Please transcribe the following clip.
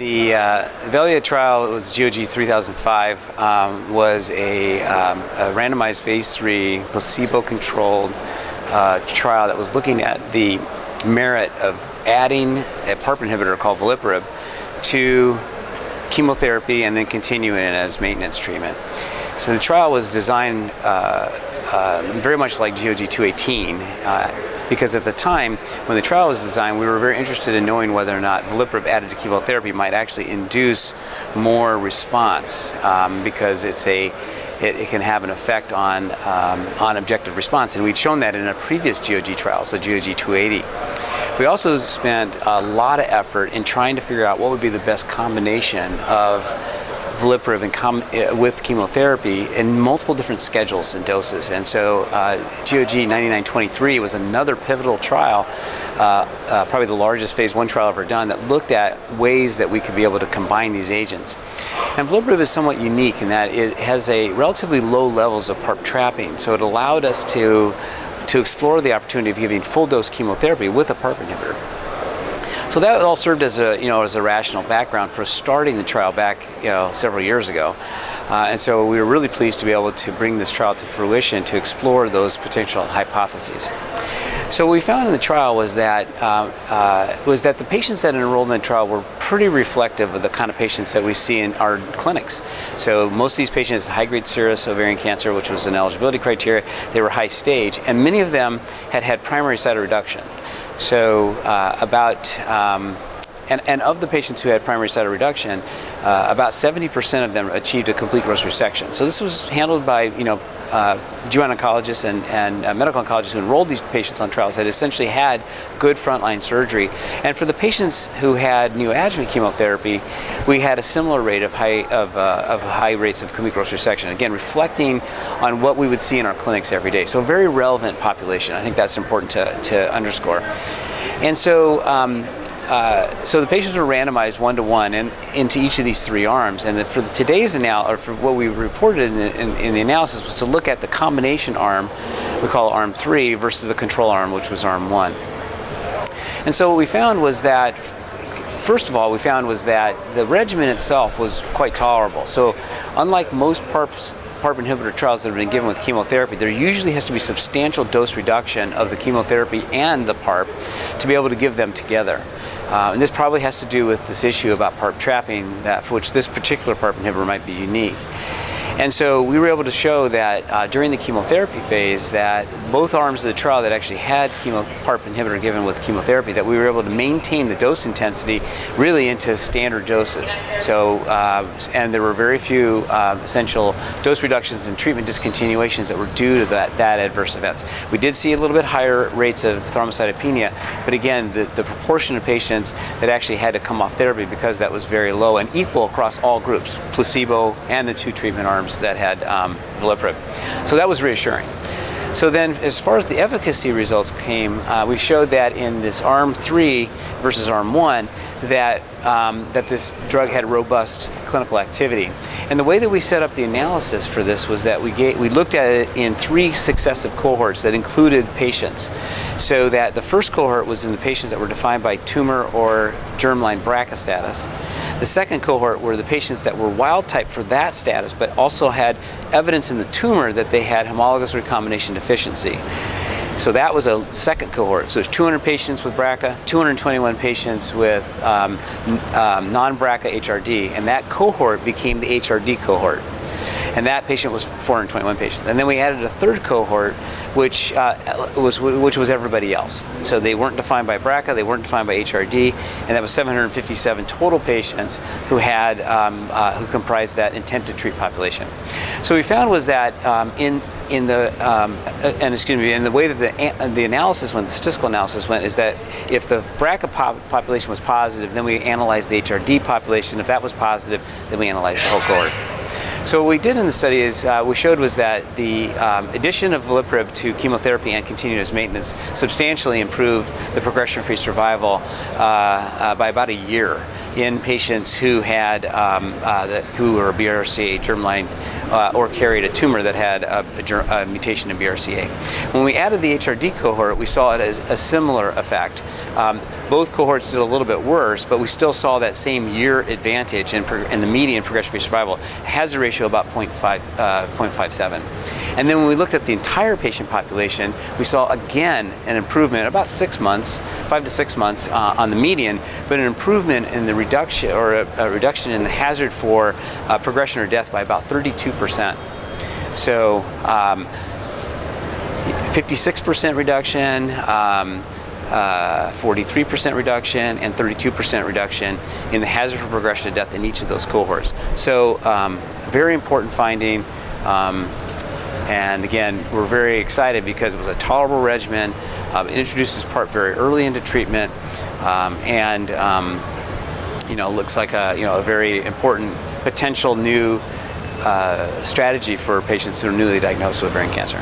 The VELIA trial, it was GOG 3005, was a randomized phase 3 placebo-controlled trial that was looking at the merit of adding a PARP inhibitor called veliparib to chemotherapy and then continuing it as maintenance treatment. So the trial was designed very much like GOG 218 because at the time when the trial was designed, we were very interested in knowing whether or not veliparib added to chemotherapy might actually induce more response because it can have an effect on objective response, and we'd shown that in a previous GOG trial, so GOG 280. We also spent a lot of effort in trying to figure out what would be the best combination of veliparib with chemotherapy in multiple different schedules and doses. And so GOG 9923 was another pivotal trial, probably the largest phase 1 trial ever done, that looked at ways that we could be able to combine these agents. And veliparib is somewhat unique in that it has a relatively low levels of PARP trapping, so it allowed us to explore the opportunity of giving full dose chemotherapy with a PARP inhibitor. So that all served as a rational background for starting the trial back several years ago, and so we were really pleased to be able to bring this trial to fruition to explore those potential hypotheses. So what we found in the trial was that the patients that enrolled in the trial were pretty reflective of the kind of patients that we see in our clinics. So most of these patients had high-grade serous ovarian cancer, which was an eligibility criteria. They were high stage, and many of them had had primary cytoreduction. So and of the patients who had primary cytoreduction, about 70% of them achieved a complete gross resection. So this was handled by Gynecologists and medical oncologists who enrolled these patients on trials that essentially had good frontline surgery. And for the patients who had neoadjuvant chemotherapy, we had a similar rate of high rates of complete gross resection. Again, reflecting on what we would see in our clinics every day. So a very relevant population. I think that's important to underscore. And so so the patients were randomized 1-to-1 into each of these three arms, and for today's analysis, or for what we reported in the analysis, was to look at the combination arm, we call arm 3, versus the control arm, which was arm 1. And so what we found was that, first of all, the regimen itself was quite tolerable. So unlike most PARP inhibitor trials that have been given with chemotherapy, there usually has to be substantial dose reduction of the chemotherapy and the PARP to be able to give them together. And this probably has to do with this issue about PARP trapping, for which this particular PARP inhibitor might be unique. And so we were able to show that during the chemotherapy phase, that both arms of the trial that actually had PARP inhibitor given with chemotherapy, that we were able to maintain the dose intensity really into standard doses. So, and there were very few essential dose reductions and treatment discontinuations that were due to that adverse events. We did see a little bit higher rates of thrombocytopenia, but again, the proportion of patients that actually had to come off therapy because that was very low and equal across all groups, placebo and the two treatment arms that had veliparib. So that was reassuring. So then, as far as the efficacy results came, we showed that in this arm 3 versus arm 1, that this drug had robust clinical activity. And the way that we set up the analysis for this was that we looked at it in 3 successive cohorts that included patients. So that the first cohort was in the patients that were defined by tumor or germline BRCA status. The second cohort were the patients that were wild type for that status, but also had evidence in the tumor that they had homologous recombination deficiency. So that was a second cohort. So there's 200 patients with BRCA, 221 patients with non-BRCA HRD, and that cohort became the HRD cohort. And that patient was 421 patients. And then we added a third cohort, which was everybody else. So they weren't defined by BRCA, they weren't defined by HRD, and that was 757 total patients who had who comprised that intent to treat population. So we found was that in the way that the analysis went, the statistical analysis went, is that if the BRCA population was positive, then we analyzed the HRD population. If that was positive, then we analyzed the whole cohort. So what we did in the study is we showed was that the addition of veliparib to chemotherapy and continued as maintenance substantially improved the progression-free survival by about a year in patients who had who were BRCA germline or carried a tumor that had a mutation in BRCA. When we added the HRD cohort, we saw it as a similar effect. Both cohorts did a little bit worse, but we still saw that same year advantage in the median progression-free survival. Hazard ratio about 0.57. And then when we looked at the entire patient population, we saw again an improvement about 6 months, 5 to 6 months on the median, but an improvement in the reduction, or a reduction in the hazard for progression or death by about 32%. So 56% reduction, 43% reduction, and 32% reduction in the hazard for progression to death in each of those cohorts. So very important finding. And again, we're very excited because it was a tolerable regimen. It introduces PARP very early into treatment, and looks like a very important potential new strategy for patients who are newly diagnosed with ovarian cancer.